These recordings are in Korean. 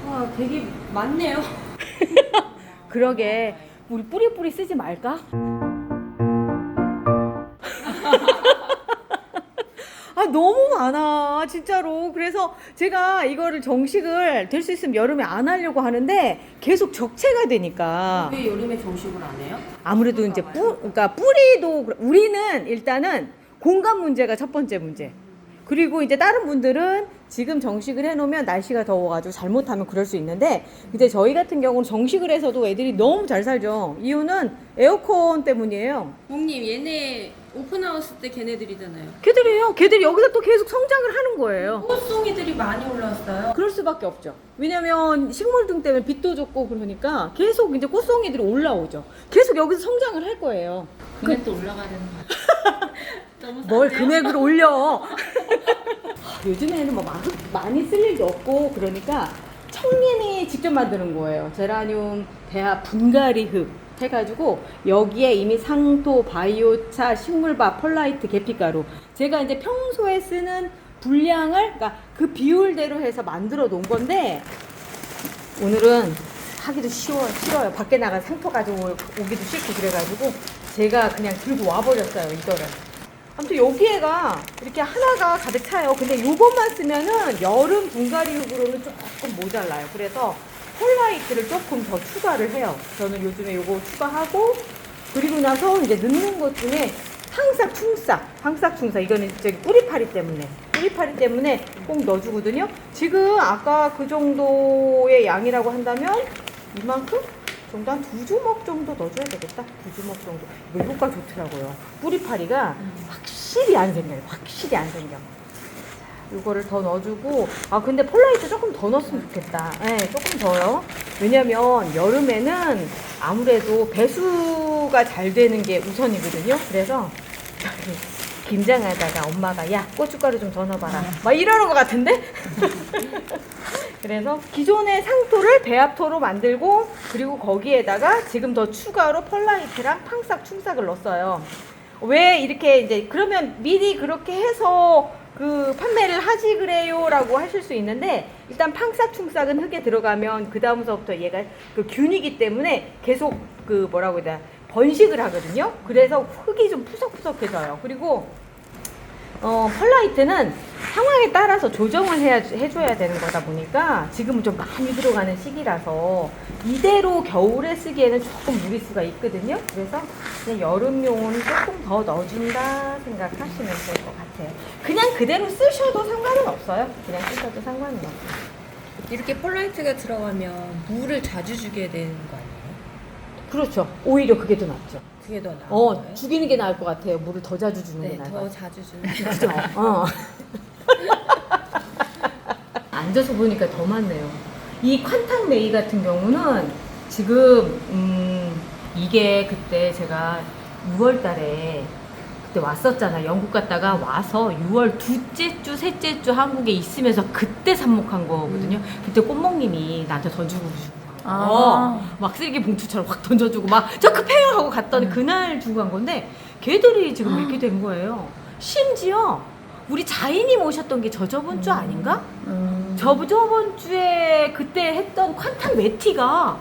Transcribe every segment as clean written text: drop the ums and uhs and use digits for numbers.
와, 되게 많네요. 그러게 우리 뿌리 쓰지 말까? 아 너무 많아 진짜로. 그래서 제가 이거를 정식을 될 수 있으면 여름에 안 하려고 하는데 계속 적체가 되니까 왜 여름에 정식을 안 해요? 아무래도 이제 그러니까 뿌리도 우리는 일단은 공간 문제가 첫 번째 문제. 그리고 이제 다른 분들은 지금 정식을 해놓으면 날씨가 더워가지고 잘못하면 그럴 수 있는데, 근데 저희 같은 경우는 정식을 해서도 애들이 너무 잘 살죠. 이유는 에어컨 때문이에요. 몽님, 얘네 오픈하우스 때 걔네들이잖아요. 걔들이 여기서 또 계속 성장을 하는 거예요. 꽃송이들이 많이 올라왔어요. 그럴 수밖에 없죠. 왜냐면 식물 등 때문에 빛도 좋고 그러니까 계속 이제 꽃송이들이 올라오죠. 계속 여기서 성장을 할 거예요. 금액도 올라가야 되는 거야. 너무 뭘 싼데요? 금액을 올려. 요즘에는 뭐 많이 쓸 일도 없고 그러니까 청년이 직접 만드는 거예요. 제라늄 대하 분갈이 흙 해가지고 여기에 이미 상토, 바이오차, 식물밥, 펄라이트, 계피가루, 제가 이제 평소에 쓰는 분량을 그러니까 그 비율대로 해서 만들어 놓은 건데, 오늘은 하기도 싫어요. 밖에 나가 상토 가지고 오기도 싫고 그래가지고 제가 그냥 들고 와버렸어요, 이거를. 아무튼 여기에가 이렇게 하나가 가득 차요. 근데 이것만 쓰면은 여름 분갈이 흙으로는 조금 모자라요. 그래서 폴라이트를 조금 더 추가를 해요. 저는 요즘에 요거 추가하고, 그리고 나서 이제 넣는 것 중에 황싹충싹. 이거는 저기 뿌리파리 때문에 꼭 넣어주거든요. 지금 아까 그 정도의 양이라고 한다면 이만큼 정도, 한 2주먹 정도 넣어줘야 되겠다. 2주먹 정도. 이거 효과 좋더라고요. 뿌리파리가 확실히 안 생겨. 이거를 더 넣어주고, 아 근데 폴라이트 조금 더 넣었으면 좋겠다. 네, 조금 더요. 왜냐면 여름에는 아무래도 배수가 잘 되는 게 우선이거든요. 그래서 김장하다가 엄마가 야 고춧가루 좀 더 넣어봐라 막 이러는 것 같은데. 그래서 기존의 상토를 배합토로 만들고, 그리고 거기에다가 지금 더 추가로 펄라이트랑 팡싹충싹을 넣었어요. 왜 이렇게 이제 그러면 미리 그렇게 해서 그 판매를 하지 그래요 라고 하실 수 있는데, 일단 팡싹충싹은 흙에 들어가면 그 다음서부터 얘가 그 균이기 때문에 계속 그 뭐라고 해야 되나 번식을 하거든요. 그래서 흙이 좀 푸석푸석해져요. 그리고 펄라이트는 상황에 따라서 조정을 해줘야 되는 거다 보니까 지금은 좀 많이 들어가는 시기라서 이대로 겨울에 쓰기에는 조금 무리수가 있거든요. 그래서 그냥 여름용은 조금 더 넣어준다 생각하시면 될 것 같아요. 그냥 그대로 쓰셔도 상관은 없어요. 이렇게 폴라이트가 들어가면 물을 자주 주게 되는 거 아니에요? 그렇죠. 오히려 그게 더 낫죠. 그게 더 나은 거예요? 죽이는 게 나을 것 같아요. 물을 더 자주 주는 게 네, 나을 것 더 같아요. 자주 주는 그죠? 앉아서 보니까 더 많네요. 이 콴탕 메이 같은 경우는 지금 이게 그때 제가 6월 달에 그때 왔었잖아. 영국 갔다가 와서 6월 둘째 주, 셋째 주 한국에 있으면서 그때 삽목한 거거든요. 그때 꽃목님이 나한테 던지고 막 쓰레기 봉투처럼 확 던져주고 막 저 급해요 하고 갔더니 그날 주고 간 건데 걔들이 지금 이렇게 된 거예요. 심지어 우리 자인님 오셨던 게 저번 주 아닌가? 저번 주에 그때 했던 콴탕 메티가,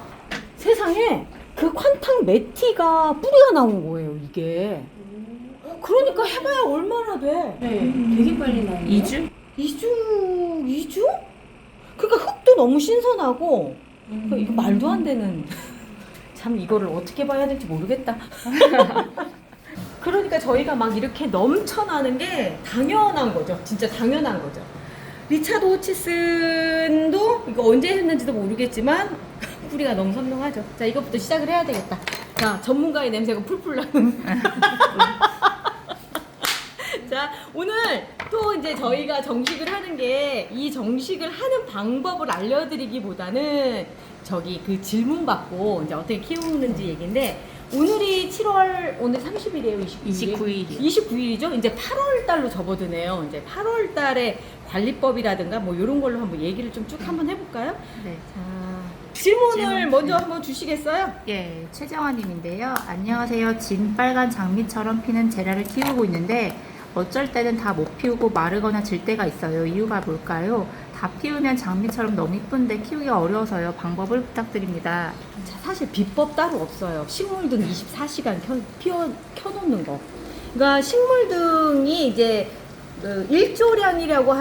세상에 그 콴탕 메티가 뿌리가 나온 거예요, 이게. 그러니까 해봐야 얼마나 돼? 네, 되게 빨리 나오네요. 2주? 2주? 그러니까 흙도 너무 신선하고, 이거 말도 안 되는. 참 이거를 어떻게 봐야 될지 모르겠다. 그러니까 저희가 막 이렇게 넘쳐나는 게 당연한 거죠. 진짜 당연한 거죠. 리차드 호치슨도 이거 언제 했는지도 모르겠지만 뿌리가 너무 선명하죠. 자, 이것부터 시작을 해야 되겠다. 자, 전문가의 냄새가 풀풀 나는. 자, 오늘 또 이제 저희가 정식을 하는 게, 이 정식을 하는 방법을 알려드리기보다는 저기 그 질문 받고 이제 어떻게 키우는지 얘기인데, 오늘이 7월, 오늘 30일이에요? 29일. 29일이죠? 이제 8월 달로 접어드네요. 이제 8월 달에 관리법이라든가 뭐 이런 걸로 한번 얘기를 좀 쭉 한번 해볼까요? 네. 자, 질문을 먼저 한번 주시겠어요? 예, 최정환님인데요. 안녕하세요. 진 빨간 장미처럼 피는 제라를 키우고 있는데 어쩔 때는 다 못 피우고 마르거나 질 때가 있어요. 이유가 뭘까요? 다 피우면 장미처럼 너무 이쁜데 키우기 어려워서요. 방법을 부탁드립니다. 자, 사실 비법 따로 없어요. 식물등 24시간 켜놓는 거. 그러니까 식물등이 이제 일조량이라고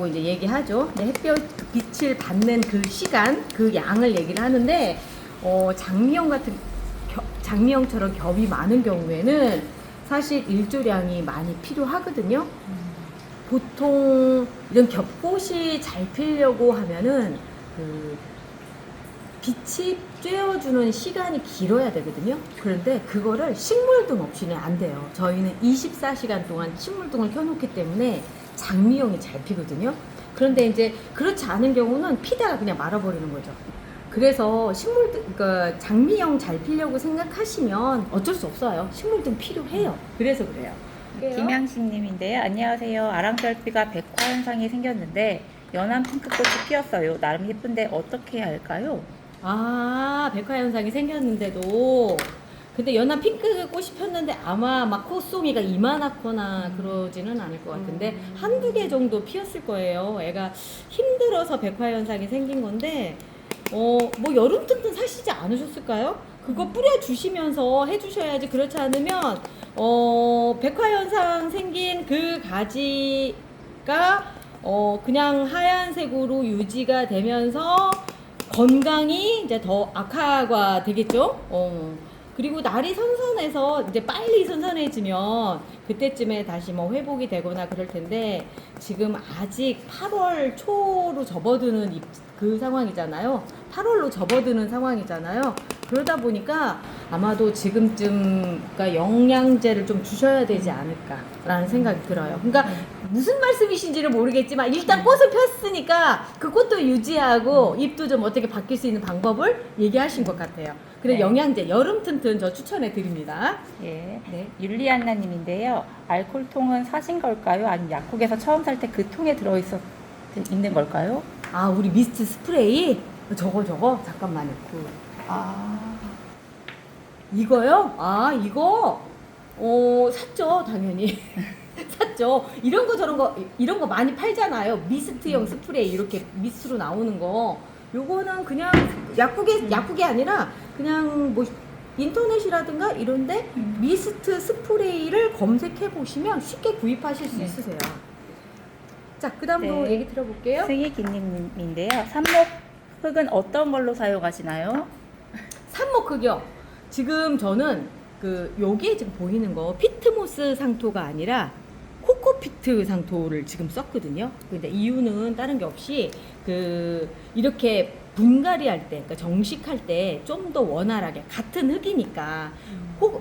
이제 얘기하죠. 햇볕 빛을 받는 그 시간, 그 양을 얘기를 하는데, 장미형처럼 겹이 많은 경우에는 사실 일조량이 많이 필요하거든요. 보통 이런 겹꽃이 잘 피려고 하면은 빛이 쬐어주는 시간이 길어야 되거든요. 그런데 그거를 식물등 없이는 안 돼요. 저희는 24시간 동안 식물등을 켜놓기 때문에 장미형이 잘 피거든요. 그런데 이제 그렇지 않은 경우는 피다가 그냥 말아버리는 거죠. 그래서 그러니까 장미형 잘 피려고 생각하시면 어쩔 수 없어요. 식물등 필요해요. 그래서 그래요. 김양식님인데요. 안녕하세요. 아랑결피가 백화 현상이 생겼는데 연한 핑크꽃이 피었어요. 나름 예쁜데 어떻게 해야 할까요? 백화 현상이 생겼는데도 근데 연한 핑크 꽃이 폈는데 아마 막 꽃송이가 이만하거나 그러지는 않을 것 같은데 한두 개 정도 피었을 거예요. 애가 힘들어서 백화 현상이 생긴 건데 뭐 여름 튼튼 사시지 않으셨을까요? 그거 뿌려주시면서 해주셔야지. 그렇지 않으면 백화 현상 생긴 그 가지가 그냥 하얀색으로 유지가 되면서 건강이 이제 더 악화가 되겠죠. 그리고 날이 선선해서 이제 빨리 선선해지면 그때쯤에 다시 뭐 회복이 되거나 그럴 텐데 지금 아직 8월 초로 접어드는 그 상황이잖아요. 8월로 접어드는 상황이잖아요. 그러다 보니까 아마도 지금쯤 그러니까 영양제를 좀 주셔야 되지 않을까라는 생각이 들어요. 그러니까 무슨 말씀이신지를 모르겠지만 일단 꽃을 폈으니까 그 꽃도 유지하고 잎도 좀 어떻게 바뀔 수 있는 방법을 얘기하신 것 같아요. 그래 네. 영양제 여름 튼튼 저 추천해 드립니다. 예. 네. 율리안나님인데요. 알코올통은 사신 걸까요? 아니면 약국에서 처음 살 때 그 통에 있는 걸까요? 우리 미스트 스프레이 저거 잠깐만요. 이거요? 이거 샀죠 당연히. 샀죠. 이런 거 많이 팔잖아요. 미스트형 스프레이 이렇게 미스트로 나오는 거. 요거는 그냥 약국이 아니라 그냥 뭐 인터넷이라든가 이런데 미스트 스프레이를 검색해 보시면 쉽게 구입하실 수 있으세요. 자, 그다음으로 네. 얘기 들어볼게요. 승희기님인데요. 삽목 흙은 어떤 걸로 사용하시나요? 삽목흙이요. 지금 저는 여기에 지금 보이는 거 피트모스 상토가 아니라 코코피트 상토를 지금 썼거든요. 근데 이유는 다른 게 없이 이렇게 분갈이 할 때, 그러니까 정식할 때 좀 더 원활하게 같은 흙이니까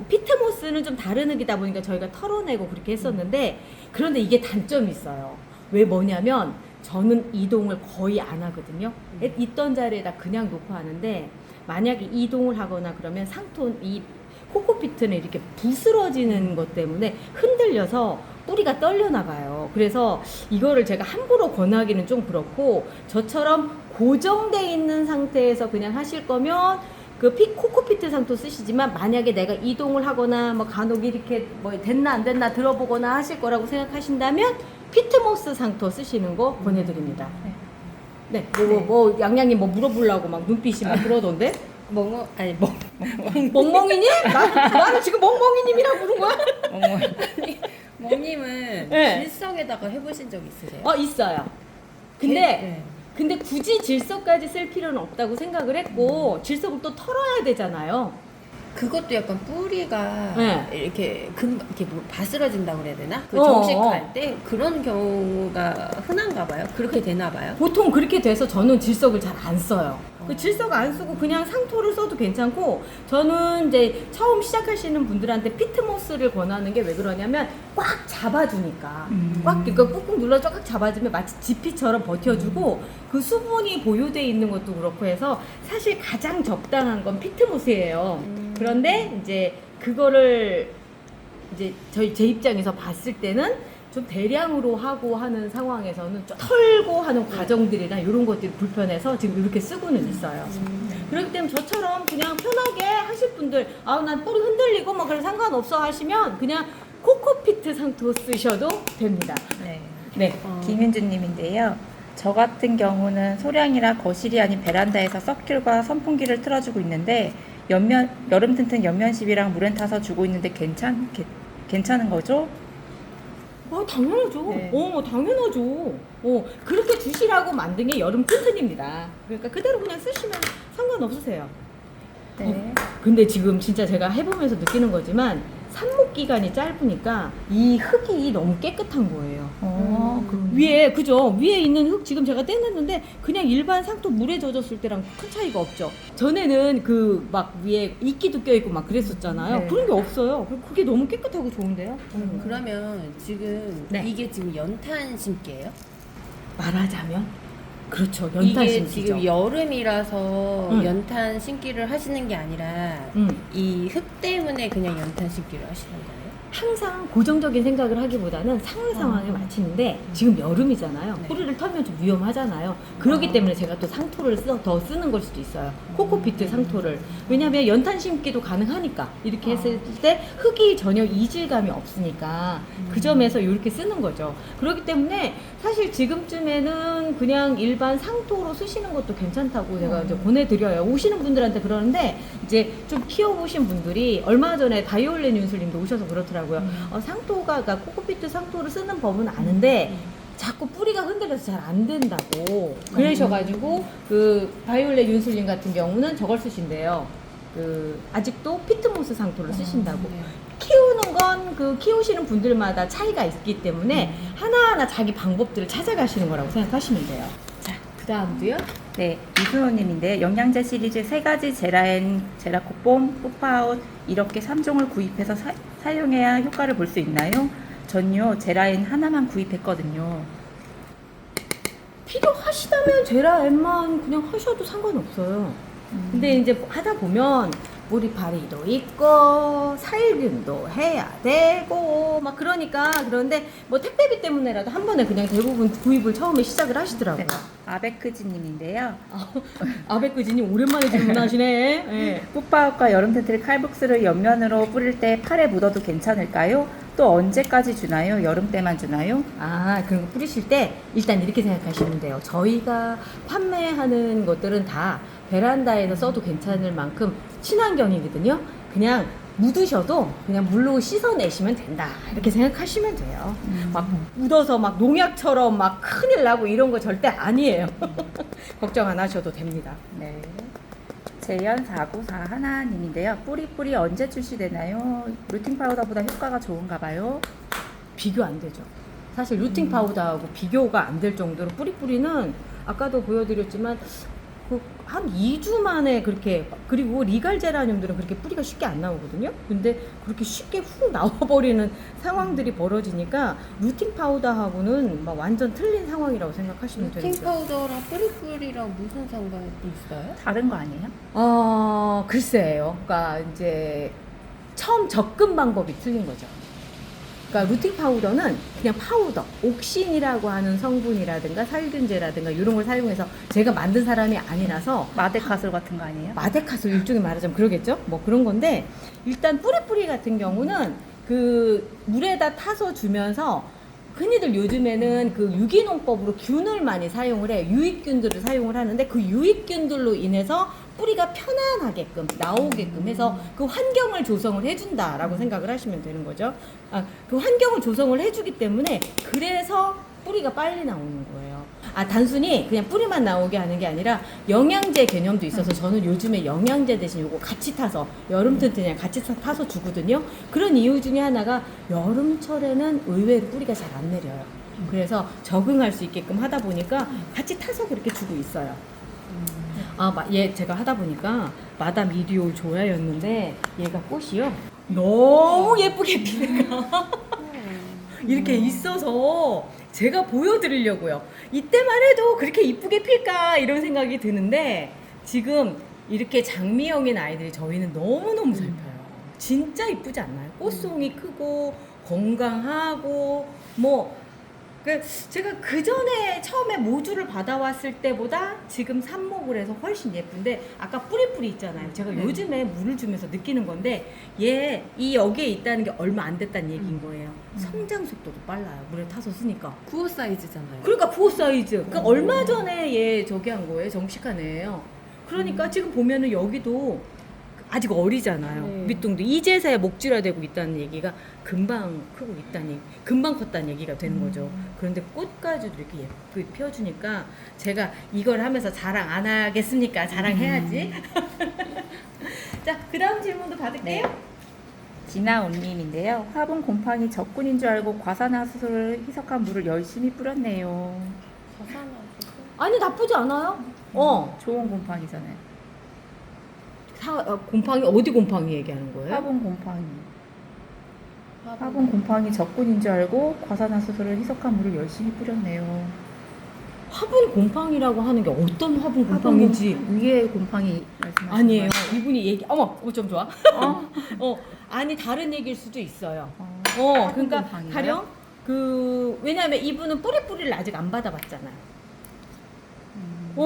피트모스는 좀 다른 흙이다 보니까 저희가 털어내고 그렇게 했었는데 그런데 이게 단점이 있어요. 왜 뭐냐면 저는 이동을 거의 안 하거든요. 있던 자리에다 그냥 놓고 하는데 만약에 이동을 하거나 그러면 이 코코피트는 이렇게 부스러지는 것 때문에 흔들려서 뿌리가 떨려 나가요. 그래서 이거를 제가 함부로 권하기는 좀 그렇고 저처럼 고정돼 있는 상태에서 그냥 하실 거면 코코피트 상토 쓰시지만 만약에 내가 이동을 하거나 뭐 간혹 이렇게 뭐 됐나 안 됐나 들어보거나 하실 거라고 생각하신다면 피트모스 상토 쓰시는 거 권해드립니다. 네, 양양님 뭐 물어보려고 막 눈빛이 막 그러던데? 멍멍이님? 나는 지금 멍멍이님이라고 부른 거야? 멍님은 네. 질석에다가 해보신 적 있으세요? 있어요. 근데 굳이 질석까지 쓸 필요는 없다고 생각을 했고 질석을 또 털어야 되잖아요. 그것도 약간 뿌리가 네. 이렇게 뭐 바스러진다고 그래야 되나? 어, 정식할 때 그런 경우가 흔한가 봐요? 그렇게 되나 봐요? 보통 그렇게 돼서 저는 질석을 잘 안 써요. 질석 안 쓰고 그냥 상토를 써도 괜찮고 저는 이제 처음 시작하시는 분들한테 피트모스를 권하는 게 왜 그러냐면 꽉 잡아주니까 그러니까 꾹꾹 눌러 쫙 잡아주면 마치 지피처럼 버텨주고 그 수분이 보유돼 있는 것도 그렇고 해서 사실 가장 적당한 건 피트모스예요. 그런데 이제 그거를 이제 제 입장에서 봤을 때는 좀 대량으로 하고 하는 상황에서는 좀 털고 하는 과정들이나 이런 것들이 불편해서 지금 이렇게 쓰고는 있어요. 그렇기 때문에 저처럼 그냥 편하게 하실 분들 난 뿌리 흔들리고 뭐 그런 상관없어 하시면 그냥 코코피트 상토 쓰셔도 됩니다. 네. 네. 김윤주님인데요. 저 같은 경우는 소량이라 거실이 아닌 베란다에서 서큘과 선풍기를 틀어주고 있는데 여름 튼튼 연면십이랑 물엔 타서 주고 있는데 괜찮은 거죠? 당연하죠. 네. 당연하죠. 그렇게 주시라고 만든 게 여름 튼튼입니다. 그러니까 그대로 그냥 쓰시면 상관없으세요. 네. 근데 지금 진짜 제가 해보면서 느끼는 거지만 삽목 기간이 짧으니까 이 흙이 너무 깨끗한 거예요. 위에 그죠? 위에 있는 흙 지금 제가 떼냈는데 그냥 일반 상토 물에 젖었을 때랑 큰 차이가 없죠. 전에는 그 막 위에 이끼도 껴있고 막 그랬었잖아요. 네. 그런 게 없어요. 그게 너무 깨끗하고 좋은데요. 그러면 지금 네. 이게 지금 연탄 심기예요? 말하자면 그렇죠. 연탄 이게 심기죠. 지금 여름이라서 응. 연탄 심기를 하시는 게 아니라 이 흙 때문에 그냥 연탄 심기를 하시는 거예요? 항상 고정적인 생각을 하기보다는 상황 상황에 맞추는데 지금 여름이잖아요. 네. 뿌리를 털면 좀 위험하잖아요. 그렇기 때문에 제가 또 상토를 더 쓰는 걸 수도 있어요. 코코피트 상토를. 왜냐하면 연탄 심기도 가능하니까 이렇게 했을 때 흙이 전혀 이질감이 없으니까 그 점에서 이렇게 쓰는 거죠. 그렇기 때문에 사실 지금쯤에는 그냥 일반 상토로 쓰시는 것도 괜찮다고 제가 이제 보내드려요. 오시는 분들한테 그러는데 이제 좀 키워보신 분들이 얼마 전에 바이올렛 윤슬님도 오셔서 그렇더라고요. 상토가, 그러니까 코코피트 상토를 쓰는 법은 아는데 자꾸 뿌리가 흔들려서 잘 안 된다고 그러셔가지고 그 바이올렛 윤슬님 같은 경우는 저걸 쓰신대요. 그 아직도 피트모스 상토를 쓰신다고. 네. 키우는 건 그 키우시는 분들마다 차이가 있기 때문에 하나하나 자기 방법들을 찾아가시는 거라고 생각하시면 돼요. 자, 그 다음도요. 네, 이순호님인데 영양제 시리즈 3가지 제라엔, 제라코폼, 푸파웃 이렇게 3종을 구입해서 사용해야 효과를 볼 수 있나요? 전요 제라엔 하나만 구입했거든요. 필요하시다면 제라엠만 그냥 하셔도 상관없어요. 근데 이제 하다 보면 무리파리도 있고 살균도 해야 되고 막 그러니까 그런데 뭐 택배비 때문에라도 한 번에 그냥 대부분 구입을 처음에 시작을 하시더라고요. 네, 아베크지님인데요. 아베크지님 오랜만에 질문하시네. 네. 푸파웃과 여름 텐트를 칼국수를 옆면으로 뿌릴 때 팔에 묻어도 괜찮을까요? 또 언제까지 주나요? 여름 때만 주나요? 그런 거 뿌리실 때 일단 이렇게 생각하시면 돼요. 저희가 판매하는 것들은 다 베란다에서 써도 괜찮을 만큼 친환경이거든요. 그냥 묻으셔도 그냥 물로 씻어내시면 된다. 이렇게 생각하시면 돼요. 막 묻어서 막 농약처럼 막 큰일 나고 이런 거 절대 아니에요. 걱정 안 하셔도 됩니다. 네. 재현494 하나님인데요. 뿌리 언제 출시되나요? 루팅 파우더보다 효과가 좋은가 봐요. 비교 안 되죠. 사실 루팅 파우더하고 비교가 안 될 정도로 뿌리는 아까도 보여드렸지만 한 2주 만에 그렇게, 그리고 리갈 제라늄들은 그렇게 뿌리가 쉽게 안 나오거든요. 근데 그렇게 쉽게 훅 나와버리는 상황들이 벌어지니까 루팅 파우더하고는 막 완전 틀린 상황이라고 생각하시면 루팅 되는데. 파우더랑 뿌리뿌리랑 무슨 상관이 있어요? 다른 거 아니에요? 글쎄요. 그러니까 이제 처음 접근 방법이 틀린 거죠. 그러니까 루팅 파우더는 그냥 파우더, 옥신이라고 하는 성분이라든가 살균제라든가 이런 걸 사용해서 제가 만든 사람이 아니라서 마데카솔 같은 거 아니에요? 마데카솔 일종의 말하자면 그러겠죠? 뭐 그런 건데 일단 뿌리뿌리 같은 경우는 그 물에다 타서 주면서 흔히들 요즘에는 그 유기농법으로 균을 많이 사용을 해. 유익균들을 사용을 하는데 그 유익균들로 인해서 뿌리가 편안하게끔 나오게끔 해서 그 환경을 조성을 해준다라고 생각을 하시면 되는 거죠. 그 환경을 조성을 해주기 때문에 그래서 뿌리가 빨리 나오는 거예요. 단순히 그냥 뿌리만 나오게 하는 게 아니라 영양제 개념도 있어서 저는 요즘에 영양제 대신 요거 같이 타서 여름 튼튼이랑 같이 타서 주거든요. 그런 이유 중에 하나가 여름철에는 의외로 뿌리가 잘 안 내려요. 그래서 적응할 수 있게끔 하다 보니까 같이 타서 그렇게 주고 있어요. 얘 제가 하다 보니까 마담 이리올 조야였는데 얘가 꽃이요. 너무 예쁘게 피네가 이렇게 있어서 제가 보여드리려고요. 이때만 해도 그렇게 이쁘게 필까 이런 생각이 드는데 지금 이렇게 장미형인 아이들이 저희는 너무너무 잘 펴요. 진짜 이쁘지 않나요? 꽃송이 크고 건강하고 뭐 제가 그 전에 처음에 모주를 받아왔을 때보다 지금 삽목을 해서 훨씬 예쁜데 아까 뿌리뿌리 있잖아요. 제가 네. 요즘에 물을 주면서 느끼는 건데 이 여기에 있다는 게 얼마 안 됐다는 얘기인 거예요. 성장 속도도 빨라요. 물에 타서 쓰니까. 구호 사이즈잖아요. 그러니까 구호 사이즈. 그러니까 오. 얼마 전에 얘 저기 한 거예요. 정식한 애예요. 그러니까 지금 보면은 여기도 아직 어리잖아요. 네. 밑둥도 이제서야 목줄화되고 있다는 얘기가 금방 크고 있다는 얘기, 금방 컸다는 얘기가 되는 거죠. 그런데 꽃까지도 이렇게 예쁘게 피워주니까 제가 이걸 하면서 자랑 안 하겠습니까? 자랑해야지. 자, 그 다음 질문도 받을게요. 네. 진아옴님인데요. 화분 곰팡이 적군인 줄 알고 과산화수소를 희석한 물을 열심히 뿌렸네요. 아니, 나쁘지 않아요. 좋은 곰팡이잖아요. 곰팡이, 어디 곰팡이 얘기하는 거예요? 화분 곰팡이. 화분 곰팡이 적군인 줄 알고 과산화수소를 희석한 물을 열심히 뿌렸네요. 화분 곰팡이라고 하는 게 어떤 화분 곰팡이인지. 위에 곰팡이 말씀하시는 아니에요. 거예요? 이분이 얘기, 좀 좋아. 아니, 다른 얘기일 수도 있어요. 화분 그러니까 곰팡이요? 가령, 왜냐하면 이분은 뿌리뿌리를 아직 안 받아봤잖아요.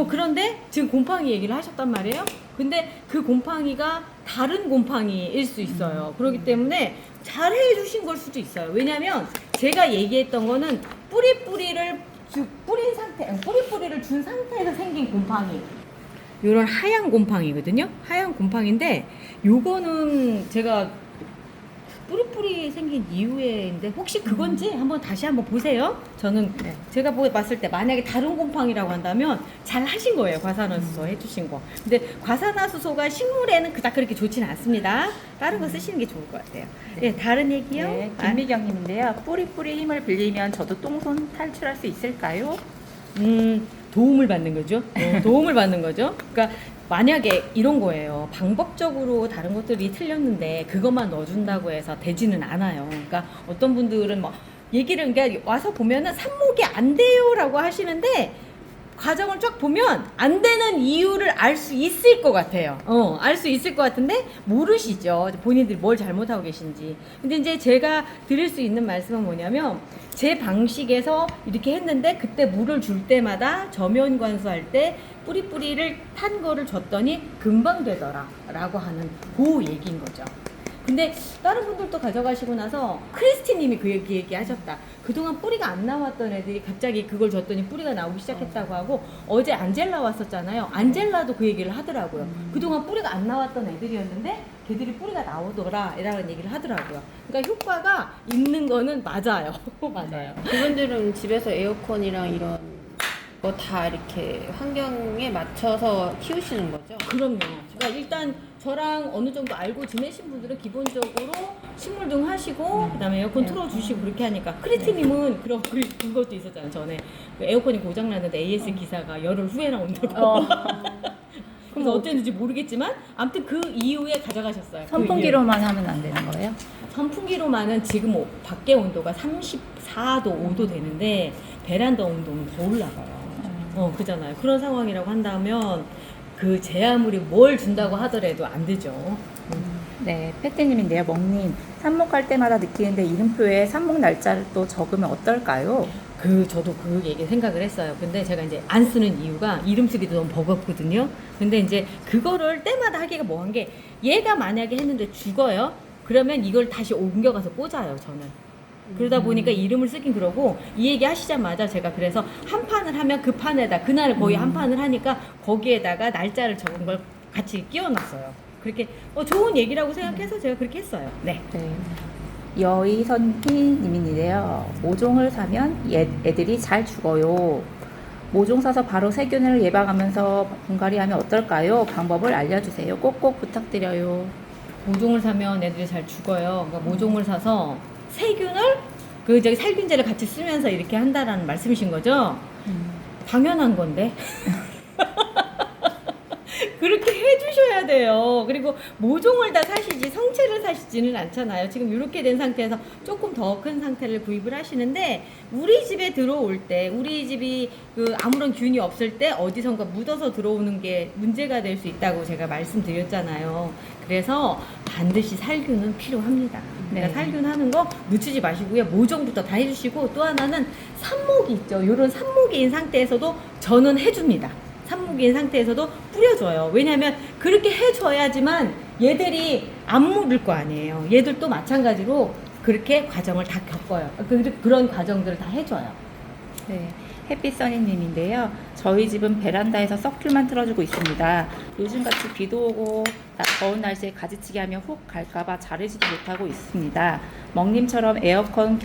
그런데 지금 곰팡이 얘기를 하셨단 말이에요. 근데 그 곰팡이가 다른 곰팡이일 수 있어요. 그렇기 때문에 잘 해주신 걸 수도 있어요. 왜냐면 제가 얘기했던 거는 뿌리뿌리를 준 상태에서 생긴 곰팡이. 요런 하얀 곰팡이거든요. 하얀 곰팡인데 요거는 제가 뿌리뿌리 생긴 이후에인데 혹시 그건지 다시 한번 보세요. 저는 네. 제가 봤을 때 만약에 다른 곰팡이라고 한다면 잘 하신 거예요. 과산화수소 해주신 거. 근데 과산화수소가 식물에는 그닥 그렇게 좋지는 않습니다. 다른 거 쓰시는 게 좋을 것 같아요. 네, 다른 얘기요? 네, 김미경님인데요. 뿌리뿌리 힘을 빌리면 저도 똥손 탈출할 수 있을까요? 도움을 받는 거죠. 도움을 받는 거죠. 그러니까 만약에 이런 거예요. 방법적으로 다른 것들이 틀렸는데 그것만 넣어준다고 해서 되지는 않아요. 그러니까 어떤 분들은 그러니까 와서 보면은 삽목이 안 돼요라고 하시는데 과정을 쫙 보면 안 되는 이유를 알 수 있을 것 같아요. 알 수 있을 것 같은데 모르시죠. 본인들이 뭘 잘못하고 계신지. 근데 이제 제가 드릴 수 있는 말씀은 뭐냐면 제 방식에서 이렇게 했는데 그때 물을 줄 때마다 저면 관수할 때 뿌리뿌리를 탄 거를 줬더니 금방 되더라 라고 하는 그 얘기인 거죠. 근데 다른 분들도 가져가시고 나서 크리스티님이 그 얘기 하셨다. 그동안 뿌리가 안 나왔던 애들이 갑자기 그걸 줬더니 뿌리가 나오기 시작했다고 하고 어제 안젤라 왔었잖아요. 안젤라도 그 얘기를 하더라고요. 그동안 뿌리가 안 나왔던 애들이었는데 걔들이 뿌리가 나오더라 이라는 얘기를 하더라고요. 그러니까 효과가 있는 거는 맞아요. 맞아요. 그분들은 집에서 에어컨이랑 이런 거 다 이렇게 환경에 맞춰서 키우시는 거죠? 그럼요. 그러니까 일단 저랑 어느 정도 알고 지내신 분들은 기본적으로 식물등 하시고 그다음에 에어컨 틀어주시고 그렇게 하니까 크리티님은 그것도 있었잖아요. 전에 그 에어컨이 고장났는데 AS 기사가 열흘 후에 나온다고. 그래서 어땠는지 모르겠지만 아무튼 그 이후에 가져가셨어요. 선풍기로만 하면 안 되는 거예요? 선풍기로만은 지금 밖에 온도가 34도, 5도 되는데 베란다 온도는 더 올라가요. 그잖아요. 그런 상황이라고 한다면 그 제 아무리 뭘 준다고 하더라도 안 되죠. 네, 패티님인데요. 멍님, 삽목할 때마다 느끼는데 이름표에 삽목 날짜를 또 적으면 어떨까요? 저도 그 얘기 생각을 했어요. 근데 제가 이제 안 쓰는 이유가 이름 쓰기도 너무 버겁거든요. 근데 이제 그거를 때마다 하기가 뭐한 게 얘가 만약에 했는데 죽어요. 그러면 이걸 다시 옮겨가서 꽂아요, 저는. 그러다 보니까 이름을 쓰긴 그러고 이 얘기 하시자마자 제가 그래서 한 판을 하면 그 판에다 그날 거의 한 판을 하니까 거기에다가 날짜를 적은 걸 같이 끼워놨어요. 그렇게 좋은 얘기라고 생각해서 제가 그렇게 했어요. 네. 네. 여의선희님인데요. 모종을 사면 애들이 잘 죽어요. 모종 사서 바로 세균을 예방하면서 분갈이하면 어떨까요? 방법을 알려주세요. 꼭꼭 부탁드려요. 모종을 사면 애들이 잘 죽어요. 그러니까 모종을 사서 세균을 살균제를 같이 쓰면서 이렇게 한다라는 말씀이신 거죠? 당연한 건데. 그렇게 해주셔 사셔야 돼요. 그리고 모종을 다 사시지 성체를 사시지는 않잖아요. 지금 이렇게 된 상태에서 조금 더 큰 상태를 구입을 하시는데, 우리 집에 들어올 때, 우리 집이 그 아무런 균이 없을 때 어디선가 묻어서 들어오는 게 문제가 될 수 있다고 제가 말씀드렸잖아요. 그래서 반드시 살균은 필요합니다. 그러니까 네. 살균하는 거 늦추지 마시고요. 모종부터 다 해주시고, 또 하나는 삽목이 있죠. 이런 삽목이인 상태에서도 저는 해줍니다. 삽목이인 상태에서도 뿌려줘요. 왜냐하면 그렇게 해줘야지만 얘들이 안 물을 거 아니에요. 얘들도 마찬가지로 그렇게 과정을 다 겪어요. 그런 과정들을 다 해줘요. 네, 햇빛선이님인데요. 저희 집은 베란다에서 서큘만 틀어주고 있습니다. 요즘같이 비도 오고 더운 날씨에 가지치기 하며 훅 갈까봐 자르지도 못하고 있습니다. 멍님처럼 에어컨을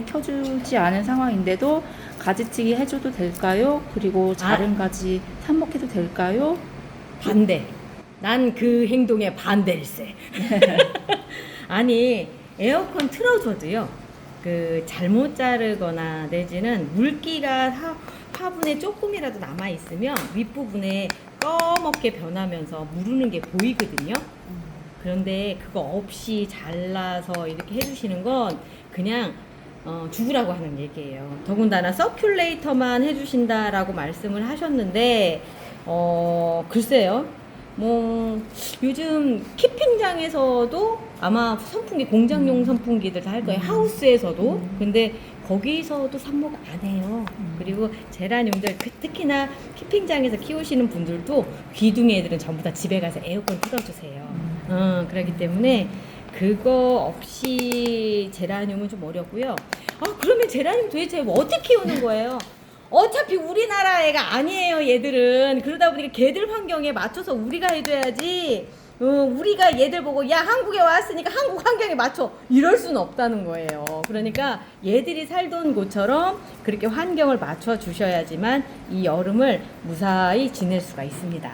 켜주지 않은 상황인데도 가지치기 해줘도 될까요? 그리고 자른 가지 삽목해도 될까요? 반대. 난 그 행동에 반대일세. 아니, 에어컨 틀어줘도요, 그 잘못 자르거나 내지는 물기가 화분에 조금이라도 남아있으면 윗부분에 검게 변하면서 무르는 게 보이거든요. 그런데 그거 없이 잘라서 이렇게 해주시는 건 그냥 죽으라고 하는 얘기예요. 더군다나 서큘레이터만 해주신다라고 말씀을 하셨는데, 글쎄요. 뭐 요즘 키핑장에서도 아마 선풍기, 공장용 선풍기들 다 할 거예요. 하우스에서도. 근데 거기서도 삽목 안 해요. 그리고 제라늄들, 특히나 키핑장에서 키우시는 분들도 귀둥이 애들은 전부 다 집에 가서 에어컨 틀어주세요. 그렇기 때문에 그거 없이 제라늄은 좀 어렵고요. 그러면 제라늄 도대체 어떻게 키우는 거예요? 어차피 우리나라 애가 아니에요, 얘들은. 그러다 보니까 걔들 환경에 맞춰서 우리가 해줘야지. 우리가 얘들 보고, 야, 한국에 왔으니까 한국 환경에 맞춰. 이럴 수는 없다는 거예요. 그러니까 얘들이 살던 곳처럼 그렇게 환경을 맞춰 주셔야지만 이 여름을 무사히 지낼 수가 있습니다.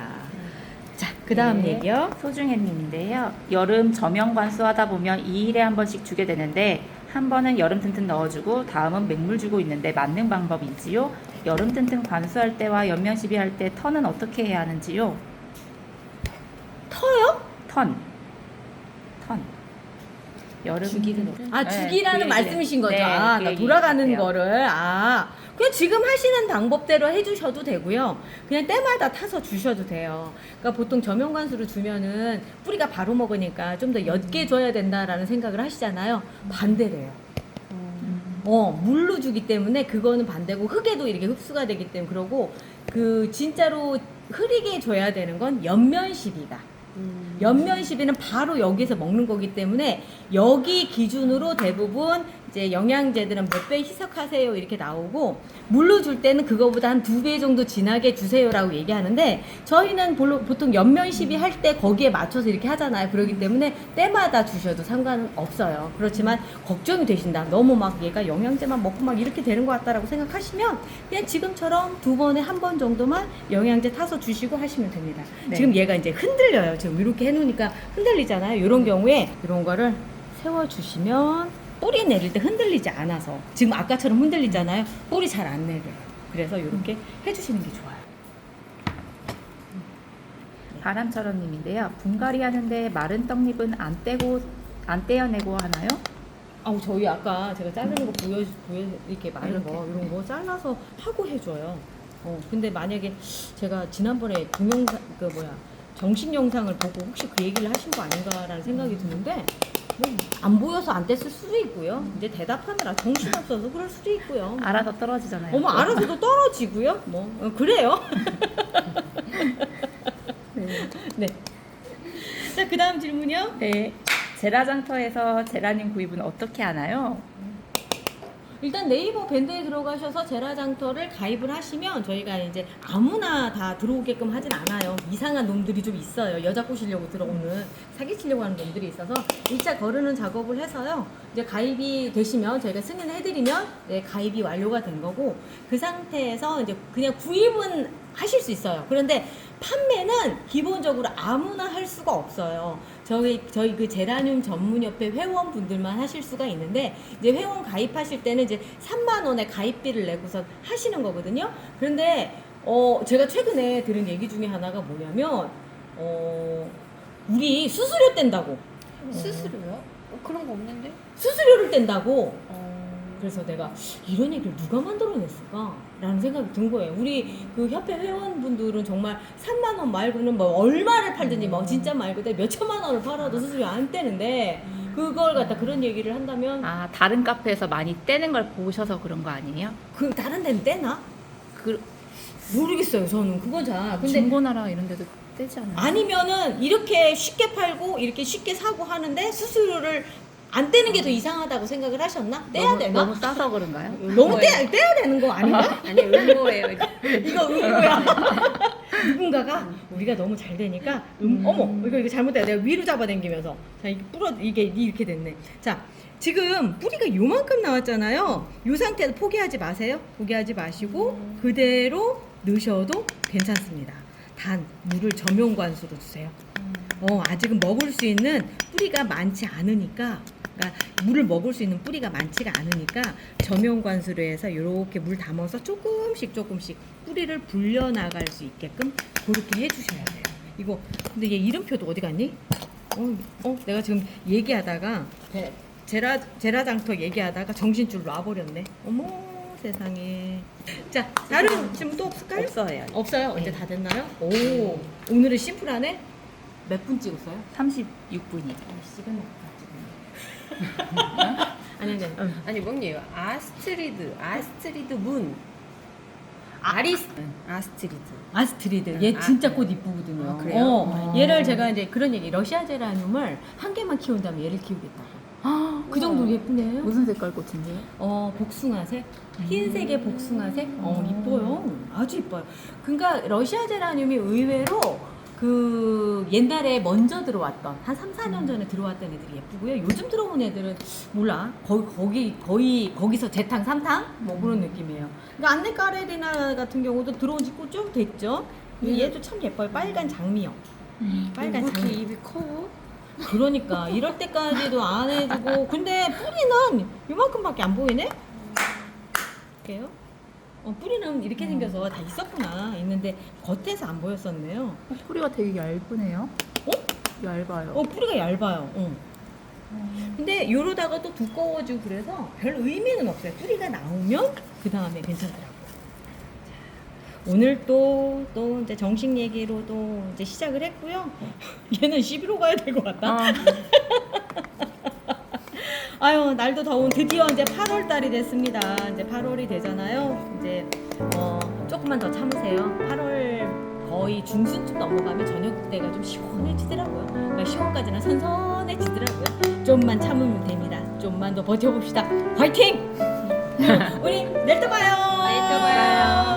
자, 그 다음 네, 얘기요. 소중혜님인데요. 여름 저명 관수하다 보면 2일에 한 번씩 주게 되는데 한 번은 여름 튼튼 넣어주고 다음은 맹물 주고 있는데 맞는 방법이지요? 여름 튼튼 관수할 때와 연면 시비할 때 턴은 어떻게 해야 하는지요? 터요? 턴. 여름 주기는 튼튼. 주기라는 그 말씀이신 거죠. 네, 나 그 돌아가는 얘기예요. 거를. 그냥 지금 하시는 방법대로 해주셔도 되고요. 그냥 때마다 타서 주셔도 돼요. 그러니까 보통 저명관수를 주면은 뿌리가 바로 먹으니까 좀 더 옅게 줘야 된다라는 생각을 하시잖아요. 반대래요. 물로 주기 때문에 그거는 반대고, 흙에도 이렇게 흡수가 되기 때문에 그러고, 그 진짜로 흐리게 줘야 되는 건 연면 시비다. 연면 시비는 바로 여기서 먹는 거기 때문에 여기 기준으로 대부분 이제 영양제들은 몇 배 희석하세요 이렇게 나오고, 물로 줄 때는 그거보다 한 2배 정도 진하게 주세요라고 얘기하는데, 저희는 보통 연면 시비 할 때 거기에 맞춰서 이렇게 하잖아요. 그렇기 때문에 때마다 주셔도 상관은 없어요. 그렇지만 걱정이 되신다, 너무 막 얘가 영양제만 먹고 막 이렇게 되는 것 같다라고 생각하시면 그냥 지금처럼 2번에 1번 정도만 영양제 타서 주시고 하시면 됩니다. 네. 지금 얘가 이제 흔들려요. 지금 이렇게 해놓으니까 흔들리잖아요. 이런 경우에 이런 거를 세워주시면 뿌리 내릴 때 흔들리지 않아서, 지금 아까처럼 흔들리잖아요. 뿌리 잘 안 내려요. 그래서 이렇게 해주시는 게 좋아요. 바람처럼님인데요. 분갈이 하는데 마른 떡잎은 안 떼어내고 하나요? 저희 아까 제가 자르는 거 보여 이렇게 마른 거, 이런 거 잘라서 하고 해줘요. 근데 만약에 제가 지난번에 정식 영상을 보고 혹시 그 얘기를 하신 거 아닌가라는 생각이 드는데, 안 보여서 안 뗐을 수도 있고요. 이제 대답하느라 정신없어서 그럴 수도 있고요. 알아서 떨어지잖아요. 알아서도 떨어지고요. 그래요. 네. 자, 그 다음 질문이요. 네. 제라장터에서 제라늄 구입은 어떻게 하나요? 일단 네이버 밴드에 들어가셔서 제라장터를 가입을 하시면 저희가 이제 아무나 다 들어오게끔 하진 않아요. 이상한 놈들이 좀 있어요. 여자 꼬시려고 들어오는, 사기치려고 하는 놈들이 있어서 1차 거르는 작업을 해서요. 이제 가입이 되시면 저희가 승인을 해드리면 가입이 완료가 된 거고, 그 상태에서 이제 그냥 구입은 하실 수 있어요. 그런데 판매는 기본적으로 아무나 할 수가 없어요. 저희 그 제라늄 전문협회 회원분들만 하실 수가 있는데, 이제 회원 가입하실 때는 이제 3만 원의 가입비를 내고서 하시는 거거든요. 그런데 제가 최근에 들은 얘기 중에 하나가 뭐냐면 우리 수수료 뗀다고. 수수료요? 그런 거 없는데? 수수료를 뗀다고. 어... 그래서 내가 이런 얘기를 누가 만들어냈을까? 라는 생각이 든 거예요. 우리 그 협회 회원분들은 정말 3만 원 말고는 뭐 얼마를 팔든지 뭐 진짜 말 그대로 몇 천만 원을 팔아도 수수료 안 떼는데 그걸 갖다 그런 얘기를 한다면 아, 다른 카페에서 많이 떼는 걸 보셔서 그런 거 아니에요? 그 다른 데는 떼나? 그 모르겠어요. 저는 그건 잘. 근데 중고나라 이런 데도 떼지 않아요? 아니면은 이렇게 쉽게 팔고 이렇게 쉽게 사고 하는데 수수료를 안 떼는 게 더 이상하다고 생각을 하셨나? 떼야 되나? 너무 싸서 그런가요? 너무 떼야 되는 거 아닌가? 아니 음모예요. 이거 의무야. 누군가가 우리가 너무 잘 되니까 어머 이거 잘못돼. 내가 위로 잡아당기면서 자 이게 이게 이렇게 됐네. 자 지금 뿌리가 요만큼 나왔잖아요. 요 상태에서 포기하지 마세요. 포기하지 마시고 그대로 넣으셔도 괜찮습니다. 단 물을 저명관수로 주세요. 아직은 먹을 수 있는 뿌리가 많지 않으니까, 그러니까 물을 먹을 수 있는 뿌리가 많지가 않으니까 저명관수로 해서 이렇게 물 담아서 조금씩 뿌리를 불려나갈 수 있게끔 그렇게 해주셔야 돼요. 이거 근데 얘 이름표도 어디 갔니? 내가 지금 얘기하다가 제라장터 얘기하다가 정신줄 놔버렸네. 어머 세상에. 자 다른 질문 또 없을까요? 없어요. 없어요? 이제 다 됐나요? 오 오늘은 심플하네. 몇 분 찍었어요? 36분이요. 시간 아니 아니 뭐예요? 아스트리드 문. 아스트리드. 얘 진짜 꽃 이쁘거든요. 아, 그래요? 얘를 제가 이제 그런 얘기 러시아 제라늄을 한 개만 키운다면 얘를 키우겠다고. 그 정도로 예쁘네요. 무슨 색깔 꽃인데요? 복숭아색, 흰색의 복숭아색, 이뻐요. 아주 이뻐요. 그러니까 러시아 제라늄이 의외로 그 옛날에 먼저 들어왔던 한 3, 4년 전에 들어왔던 애들이 예쁘고요. 요즘 들어온 애들은 몰라. 거의 거기서 재탕, 삼탕 뭐 그런 느낌이에요. 그러니까 안네카레리나 같은 경우도 들어온 지 좀 됐죠. 얘도 참 예뻐요. 빨간 장미요. 빨간 장미. 입이 커? 그러니까 이럴 때까지도 안 해주고 근데 뿌리는 이만큼밖에 안 보이네? 볼게요. 뿌리는 이렇게 생겨서 다 있는데 겉에서 안 보였었네요. 뿌리가 되게 얇으네요. 얇아요. 뿌리가 얇아요. 근데 이러다가 또 두꺼워지고 그래서 별 의미는 없어요. 뿌리가 나오면 그 다음에 괜찮더라고요. 오늘 또 이제 정식 얘기로 또 이제 시작을 했고요. 얘는 11호 가야 될 것 같다. 아유 날도 더운 드디어 이제 8월 달이 됐습니다. 이제 8월이 되잖아요. 이제 조금만 더 참으세요. 8월 거의 중순쯤 넘어가면 저녁 때가 좀 시원해지더라고요. 그러니까 10월까지는 선선해지더라고요. 좀만 참으면 됩니다. 좀만 더 버텨봅시다. 화이팅! 우리 내일 또 봐요. 내일 또 봐요.